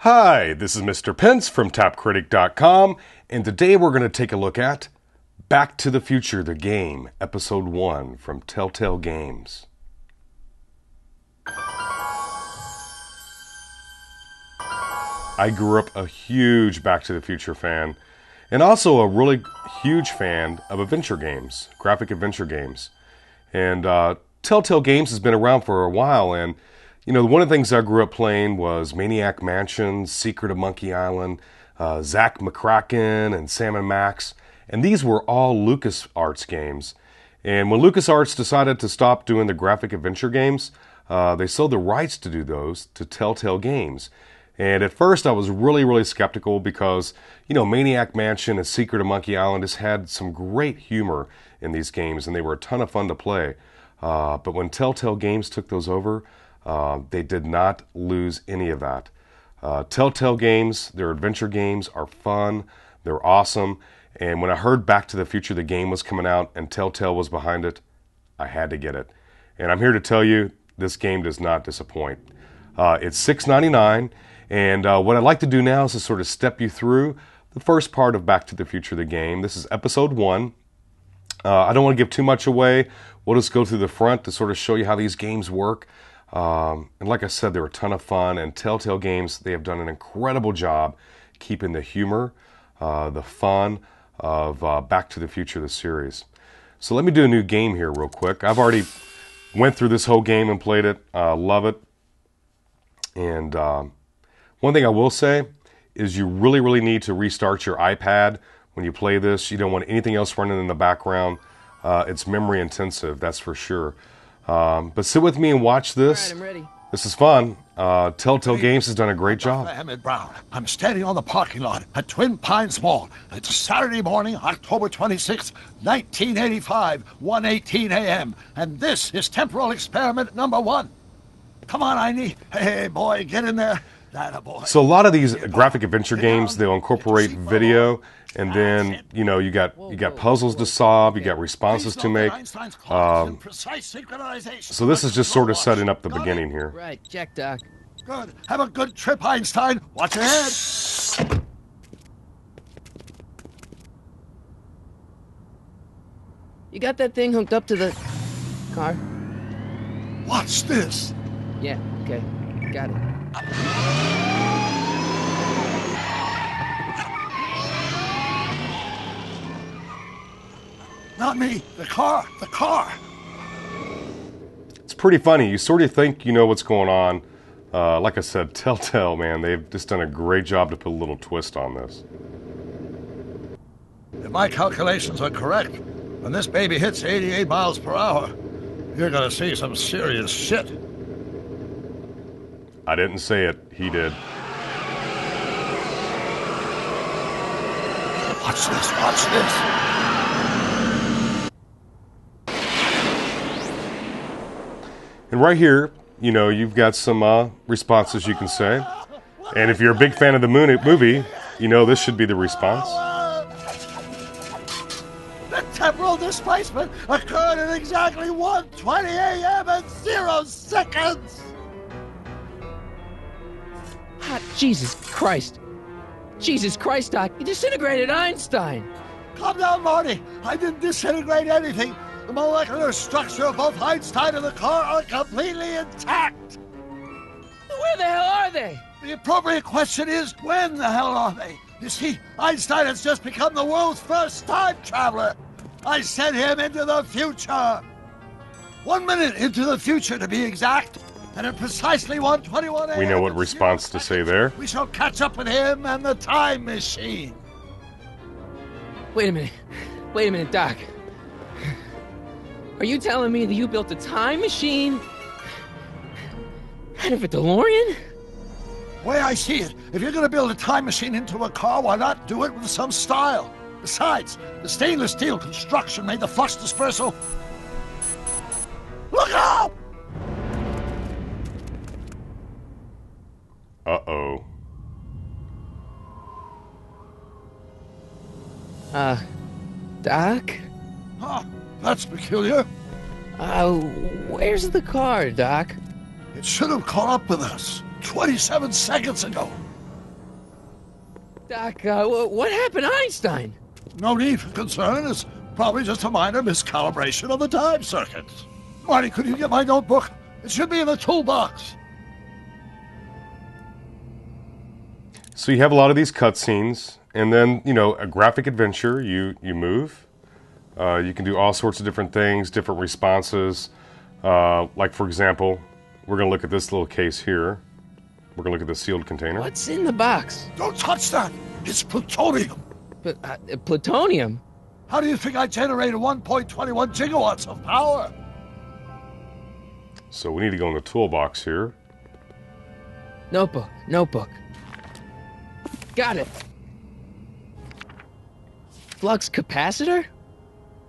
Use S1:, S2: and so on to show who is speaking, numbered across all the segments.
S1: Hi, this is Mr. Pence from TapCritic.com, and today we're going to take a look at Back to the Future, the game, Episode 1 from Telltale Games. I grew up a huge Back to the Future fan, and also a really huge fan of adventure games, graphic adventure games. And Telltale Games has been around for a while, and you know, one of the things I grew up playing was Maniac Mansion, Secret of Monkey Island, Zack McCracken, and Sam and Max. And these were all LucasArts games. And when LucasArts decided to stop doing the graphic adventure games, they sold the rights to do those to Telltale Games. And at first I was really skeptical because, you know, Maniac Mansion and Secret of Monkey Island has had some great humor in these games, and they were a ton of fun to play. But when Telltale Games took those over, they did not lose any of that. Telltale Games, their adventure games are fun, they're awesome, and when I heard Back to the Future, the game was coming out and Telltale was behind it, I had to get it. And I'm here to tell you, this game does not disappoint. It's $6.99, and what I'd like to do now is to sort of step you through the first part of Back to the Future, the game. This is Episode 1. I don't want to give too much away. We'll just go through the front to sort of show you how these games work. And like I said, they're a ton of fun, and Telltale Games, they have done an incredible job keeping the humor, the fun of Back to the Future, the series. So let me do a new game here real quick. I've already went through this whole game and played it. Love it. And one thing I will say is you really need to restart your iPad when you play this. You don't want anything else running in the background. It's memory intensive, that's for sure. But sit with me and watch this.
S2: All right, I'm ready.
S1: This is fun. Telltale Games has done a great job.
S3: Emmett Brown. I'm standing on the parking lot at Twin Pines Mall. It's Saturday morning, October 26, 1985, 1:18 a.m. And this is temporal experiment number 1. Come on, Einie. Hey, boy, get in there. That boy.
S1: So a lot of these graphic adventure games, they'll incorporate video, and then you know you got puzzles to solve, you got responses to make. So this is just sort of setting up the beginning here.
S2: Right, check, Doc.
S3: Good. Have a good trip, Einstein. Watch your head.
S2: You got that thing hooked up to the car?
S3: Watch this.
S2: Yeah, okay. Got it.
S3: Not me. The car. The car.
S1: It's pretty funny. You sort of think you know what's going on. Like I said, Telltale, man, they've just done a great job to put a little twist on this.
S3: If my calculations are correct, when this baby hits 88 miles per hour, you're gonna see some serious shit.
S1: I didn't say it. He did.
S3: Watch this. Watch this.
S1: And right here, you know, you've got some responses you can say. And if you're a big fan of the movie, you know this should be the response.
S3: The temporal displacement occurred at exactly 1:20 a.m. and 0 seconds.
S2: Ah, Jesus Christ. Jesus Christ, Doc. You disintegrated Einstein.
S3: Calm down, Marty. I didn't disintegrate anything. The molecular structure of both Einstein and the car are completely intact.
S2: Where the hell are they?
S3: The appropriate question is, when the hell are they? You see, Einstein has just become the world's first time traveler. I sent him into the future. 1 minute into the future, to be exact. And at precisely 1:21 a.m.
S1: We know what response to say there.
S3: We shall catch up with him and the time machine.
S2: Wait a minute, Doc. Are you telling me that you built a time machine out of a DeLorean?
S3: The way I see it, if you're going to build a time machine into a car, why not do it with some style? Besides, the stainless steel construction made the flux dispersal. Look out!
S1: Uh-oh.
S2: Doc?
S3: Huh, that's peculiar.
S2: Where's the car, Doc?
S3: It should have caught up with us 27 seconds ago.
S2: Doc, what happened to Einstein?
S3: No need for concern. It's probably just a minor miscalibration of the time circuits. Marty, could you get my notebook? It should be in the toolbox.
S1: So you have a lot of these cutscenes, and then, you know, a graphic adventure, you move. You can do all sorts of different things, different responses. Like, for example, we're going to look at this little case here. We're going to look at the sealed container.
S2: What's in the box?
S3: Don't touch that. It's plutonium.
S2: Plutonium?
S3: How do you think I generated 1.21 gigawatts of power?
S1: So we need to go in the toolbox here.
S2: Notebook. Got it. Flux capacitor?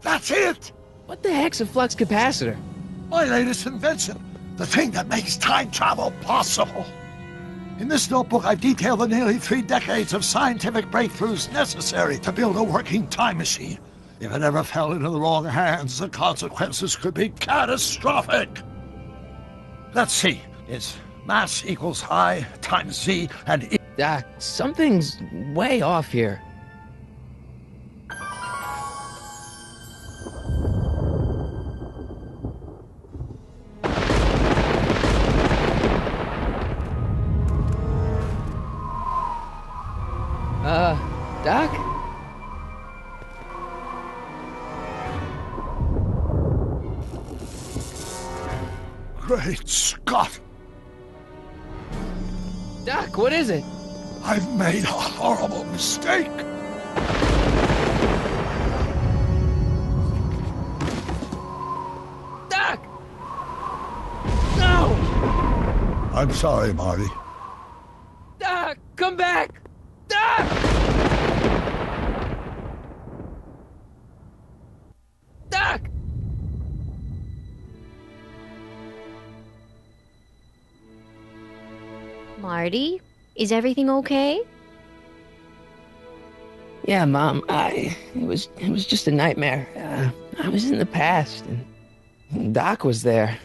S3: That's it!
S2: What the heck's a flux capacitor?
S3: My latest invention. The thing that makes time travel possible. In this notebook, I've detailed the nearly 3 decades of scientific breakthroughs necessary to build a working time machine. If it ever fell into the wrong hands, the consequences could be catastrophic. Let's see. It's mass equals I times Z and E.
S2: Doc, something's way off here. Doc?
S3: Great Scott!
S2: Doc, what is it?
S3: I've made a horrible mistake!
S2: Doc! No!
S3: I'm sorry, Marty.
S2: Doc, come back! Doc! Doc!
S4: Marty, is everything okay?
S2: Yeah, Mom, it was just a nightmare. I was in the past, and Doc was there.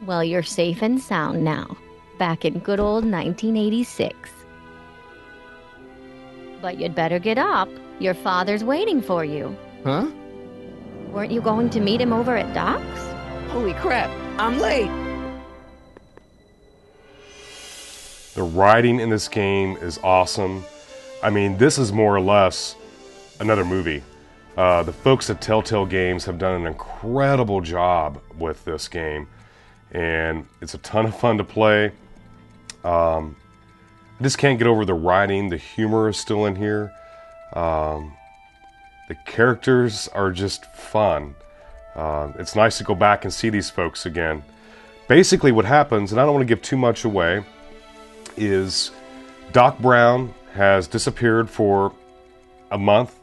S4: Well, you're safe and sound now, back in good old 1986. But you'd better get up. Your father's waiting for you.
S2: Huh?
S4: Weren't you going to meet him over at Doc's?
S2: Holy crap, I'm late!
S1: The writing in this game is awesome. I mean, this is more or less another movie. The folks at Telltale Games have done an incredible job with this game, and it's a ton of fun to play. I just can't get over the writing. The humor is still in here. The characters are just fun. It's nice to go back and see these folks again. Basically what happens, and I don't want to give too much away, is Doc Brown has disappeared for a month,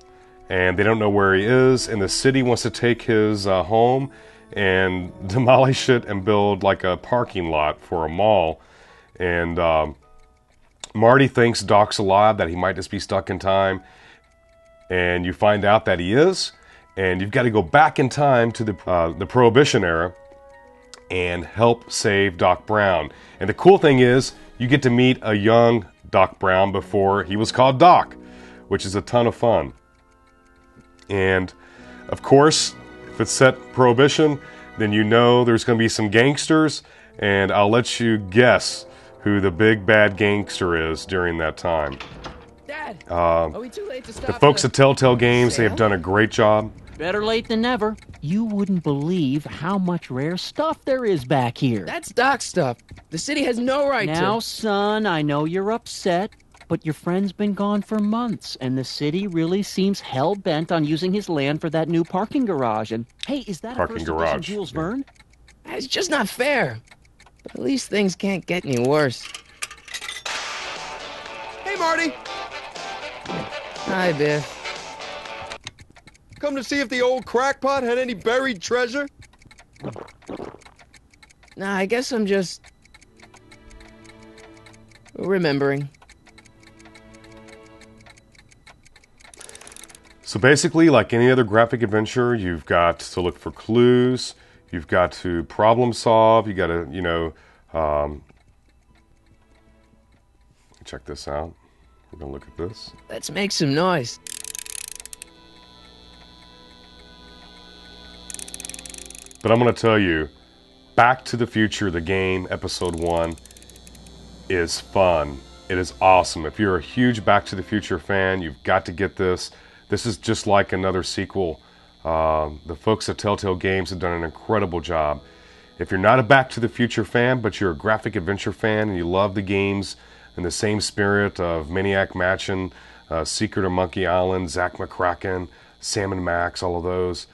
S1: and they don't know where he is, and the city wants to take his home and demolish it and build like a parking lot for a mall. And Marty thinks Doc's alive, that he might just be stuck in time, and you find out that he is, and you've got to go back in time to the Prohibition era and help save Doc Brown. And the cool thing is, you get to meet a young Doc Brown before he was called Doc, which is a ton of fun. And, of course, if it's set Prohibition, then you know there's going to be some gangsters, and I'll let you guess who the big bad gangster is during that time.
S2: Dad, are we too late to stop?
S1: The folks at Telltale Games, they have done a great job.
S5: Better late than never. You wouldn't believe how much rare stuff there is back here.
S2: That's Doc's stuff. The city has no right to...
S5: Now, son, I know you're upset, but your friend's been gone for months, and the city really seems hell-bent on using his land for that new parking garage. And, hey, is that
S1: Parking
S5: a first
S1: garage,
S5: edition Jules
S1: yeah.
S5: Verne?
S2: It's just not fair. But at least things can't get any worse.
S6: Hey, Marty!
S2: Hi, Biff.
S6: Come to see if the old crackpot had any buried treasure?
S2: Nah, I guess I'm just... remembering.
S1: So basically, like any other graphic adventure, you've got to look for clues, you've got to problem solve, you got to, check this out. We're going to look at this.
S2: Let's make some noise.
S1: But I'm going to tell you, Back to the Future, the game, episode 1, is fun. It is awesome. If you're a huge Back to the Future fan, you've got to get this. This is just like another sequel. The folks at Telltale Games have done an incredible job. If you're not a Back to the Future fan, but you're a graphic adventure fan and you love the games in the same spirit of Maniac Mansion, Secret of Monkey Island, Zack McCracken, Sam and Max, all of those,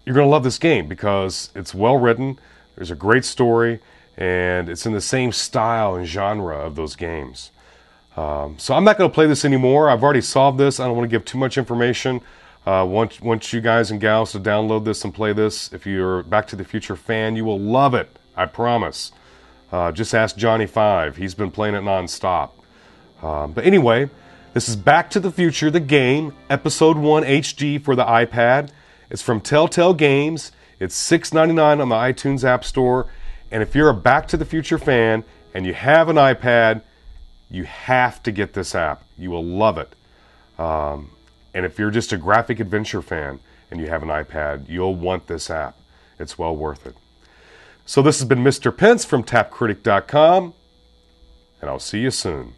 S1: you're going to love this game because it's well written, there's a great story, and it's in the same style and genre of those games. So I'm not going to play this anymore. I've already solved this. I don't want to give too much information. Want you guys and gals to download this and play this. If you're a Back to the Future fan, you will love it. I promise. Just ask Johnny 5. He's been playing it nonstop. But anyway, this is Back to the Future, the game, Episode 1 HD for the iPad. It's from Telltale Games. It's $6.99 on the iTunes App Store. And if you're a Back to the Future fan and you have an iPad, you have to get this app. You will love it. And if you're just a graphic adventure fan and you have an iPad, you'll want this app. It's well worth it. So this has been Mr. Pence from TapCritic.com, and I'll see you soon.